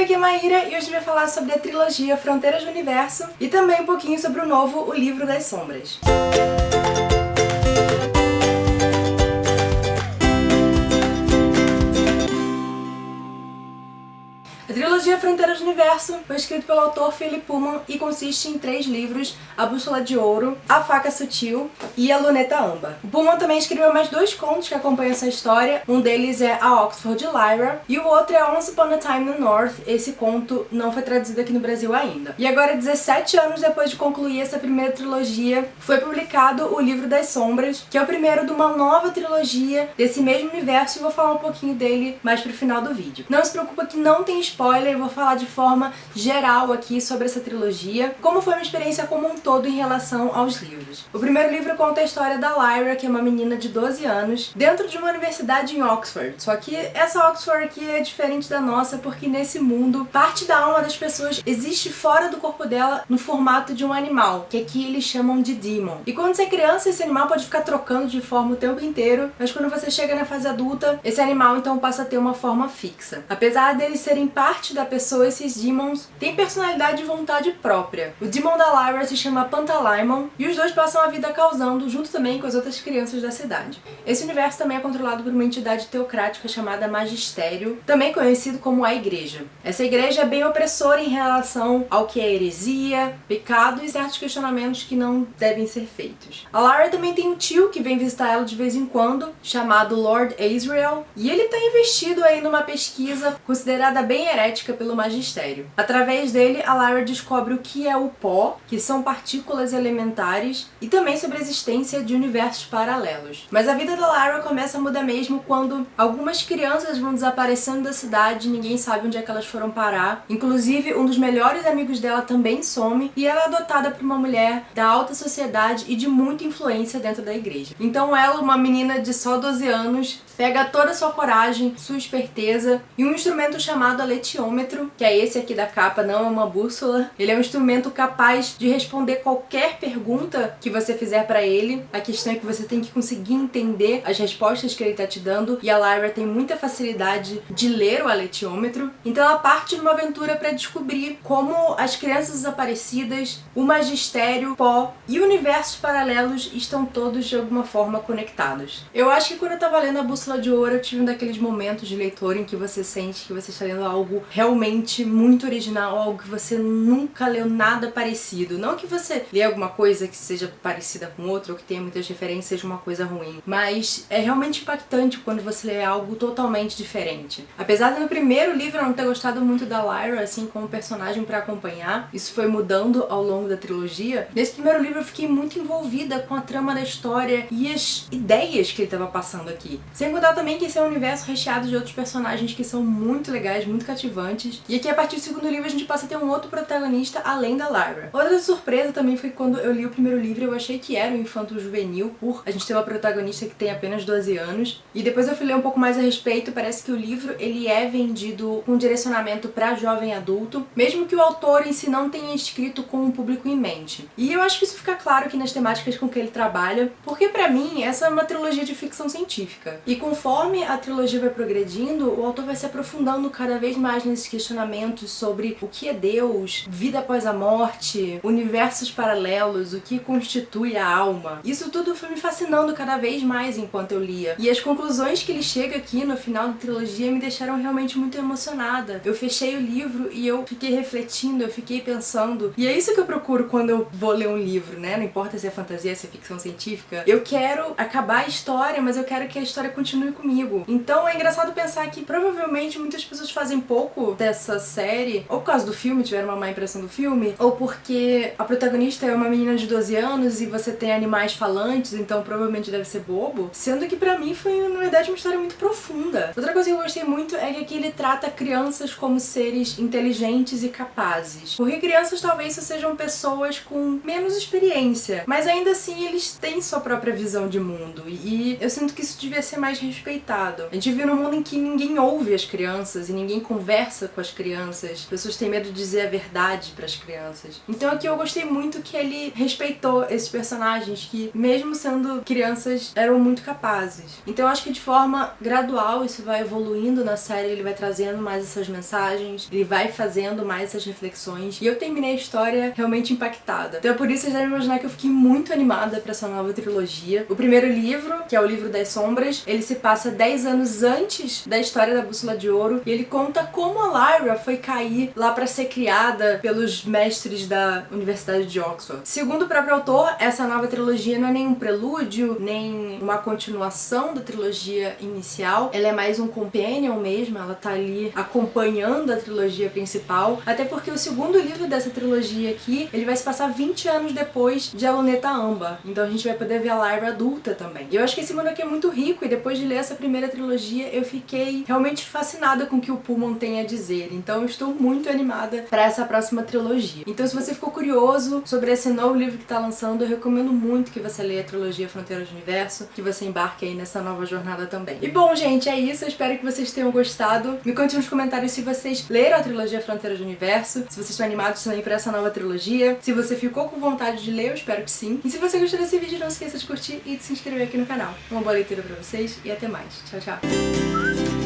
Oi, aqui é Maíra e hoje eu vou falar sobre a trilogia Fronteiras do Universo e também um pouquinho sobre o novo O Livro das Sombras. A trilogia Fronteiras do Universo foi escrita pelo autor Philip Pullman e consiste em 3 livros: A Bússola de Ouro, A Faca Sutil e A Luneta Amba. O Pullman também escreveu mais 2 contos que acompanham essa história. Um deles é A Oxford Lyra e o outro é Once Upon a Time no North. Esse conto não foi traduzido aqui no Brasil ainda. E agora, 17 anos depois de concluir essa primeira trilogia, foi publicado O Livro das Sombras, que é o primeiro de uma nova trilogia desse mesmo universo, e vou falar um pouquinho dele mais pro final do vídeo. Não se preocupa que não tem spoiler, eu vou falar de forma geral aqui sobre essa trilogia, como foi uma experiência como um todo em relação aos livros. O primeiro livro conta a história da Lyra, que é uma menina de 12 anos, dentro de uma universidade em Oxford. Só que essa Oxford aqui é diferente da nossa, porque nesse mundo, parte da alma das pessoas existe fora do corpo dela no formato de um animal, que aqui eles chamam de demon. E quando você é criança, esse animal pode ficar trocando de forma o tempo inteiro, mas quando você chega na fase adulta, esse animal então passa a ter uma forma fixa. Apesar deles serem parte da pessoa, esses demons têm personalidade e vontade própria. O demon da Lyra se chama Pantalaimon e os dois passam a vida causando, junto também com as outras crianças da cidade. Esse universo também é controlado por uma entidade teocrática chamada Magistério, também conhecido como a Igreja. Essa igreja é bem opressora em relação ao que é heresia, pecado e certos questionamentos que não devem ser feitos. A Lyra também tem um tio que vem visitar ela de vez em quando, chamado Lord Asriel, e ele está investido aí numa pesquisa considerada bem herética pelo Magistério. Através dele, a Lyra descobre o que é o pó, que são partículas elementares, e também sobre a existência de universos paralelos. Mas a vida da Lyra começa a mudar mesmo quando algumas crianças vão desaparecendo da cidade e ninguém sabe onde é que elas foram parar. Inclusive, um dos melhores amigos dela também some, e ela é adotada por uma mulher da alta sociedade e de muita influência dentro da igreja. Então ela, uma menina de só 12 anos, pega toda a sua coragem, sua esperteza e um instrumento chamado aletiômetro, que é esse aqui da capa, não é uma bússola. Ele é um instrumento capaz de responder qualquer pergunta que você fizer pra ele. A questão é que você tem que conseguir entender as respostas que ele tá te dando, e a Lyra tem muita facilidade de ler o aletiômetro. Então ela parte numa aventura pra descobrir como as crianças desaparecidas, o magistério, pó e universos paralelos estão todos de alguma forma conectados. Eu acho que quando eu tava lendo A Bússola de Ouro, eu tive um daqueles momentos de leitor em que você sente que você está lendo algo realmente muito original, algo que você nunca leu nada parecido. Não que você lê alguma coisa que seja parecida com outra ou que tenha muitas referências seja uma coisa ruim, mas é realmente impactante quando você lê algo totalmente diferente. Apesar de no primeiro livro eu não ter gostado muito da Lyra, assim, como personagem pra acompanhar, isso foi mudando ao longo da trilogia. Nesse primeiro livro eu fiquei muito envolvida com a trama da história e as ideias que ele estava passando aqui. Sem contar também que esse é um universo recheado de outros personagens que são muito legais, muito cativantes. E aqui, a partir do segundo livro, a gente passa a ter um outro protagonista além da Lyra. Outra surpresa também foi que quando eu li o primeiro livro, eu achei que era um infanto-juvenil, por a gente ter uma protagonista que tem apenas 12 anos. E depois eu fui ler um pouco mais a respeito, parece que o livro, ele é vendido com direcionamento para jovem adulto, mesmo que o autor em si não tenha escrito com um público em mente. E eu acho que isso fica claro aqui nas temáticas com que ele trabalha, porque pra mim, essa é uma trilogia de ficção científica. E conforme a trilogia vai progredindo, o autor vai se aprofundando cada vez mais nesses questionamentos sobre o que é Deus, vida após a morte, universos paralelos, o que constitui a alma. Isso tudo foi me fascinando cada vez mais enquanto eu lia. E as conclusões que ele chega aqui no final da trilogia me deixaram realmente muito emocionada. Eu fechei o livro e eu fiquei refletindo, eu fiquei pensando. E é isso que eu procuro quando eu vou ler um livro, né? Não importa se é fantasia, se é ficção científica. Eu quero acabar a história, mas eu quero que a história continue comigo. Então é engraçado pensar que provavelmente muitas pessoas fazem pouco dessa série, ou por causa do filme, tiveram uma má impressão do filme, ou porque a protagonista é uma menina de 12 anos e você tem animais falantes, então provavelmente deve ser bobo, sendo que pra mim foi, na verdade, uma história muito profunda. Outra coisa que eu gostei muito é que aqui ele trata crianças como seres inteligentes e capazes, porque crianças talvez só sejam pessoas com menos experiência, mas ainda assim eles têm sua própria visão de mundo, e eu sinto que isso devia ser mais respeitado. A gente vive num mundo em que ninguém ouve as crianças e ninguém conversa conversa com as crianças, pessoas têm medo de dizer a verdade para as crianças. Então aqui eu gostei muito que ele respeitou esses personagens que, mesmo sendo crianças, eram muito capazes. Então eu acho que de forma gradual isso vai evoluindo na série, ele vai trazendo mais essas mensagens, ele vai fazendo mais essas reflexões, e eu terminei a história realmente impactada. Então por isso vocês devem imaginar que eu fiquei muito animada pra essa nova trilogia. O primeiro livro, que é o Livro das Sombras, ele se passa 10 anos antes da história da Bússola de Ouro, e ele conta como a Lyra foi cair lá pra ser criada pelos mestres da Universidade de Oxford. Segundo o próprio autor, essa nova trilogia não é nem um prelúdio, nem uma continuação da trilogia inicial, ela é mais um companion mesmo, ela tá ali acompanhando a trilogia principal, até porque o segundo livro dessa trilogia aqui, ele vai se passar 20 anos depois de A Luneta Amba, então a gente vai poder ver a Lyra adulta também. E eu acho que esse mundo aqui é muito rico, e depois de ler essa primeira trilogia, eu fiquei realmente fascinada com o que o Pullman tem a dizer, então eu estou muito animada para essa próxima trilogia. Então se você ficou curioso sobre esse novo livro que tá lançando, eu recomendo muito que você leia a trilogia Fronteiras do Universo, que você embarque aí nessa nova jornada também. E bom, gente, é isso, eu espero que vocês tenham gostado. Me conte nos comentários se vocês leram a trilogia Fronteiras do Universo, se vocês estão animados também para essa nova trilogia, se você ficou com vontade de ler, eu espero que sim. E se você gostou desse vídeo, não esqueça de curtir e de se inscrever aqui no canal. Uma boa leitura pra vocês e até mais. Tchau, tchau!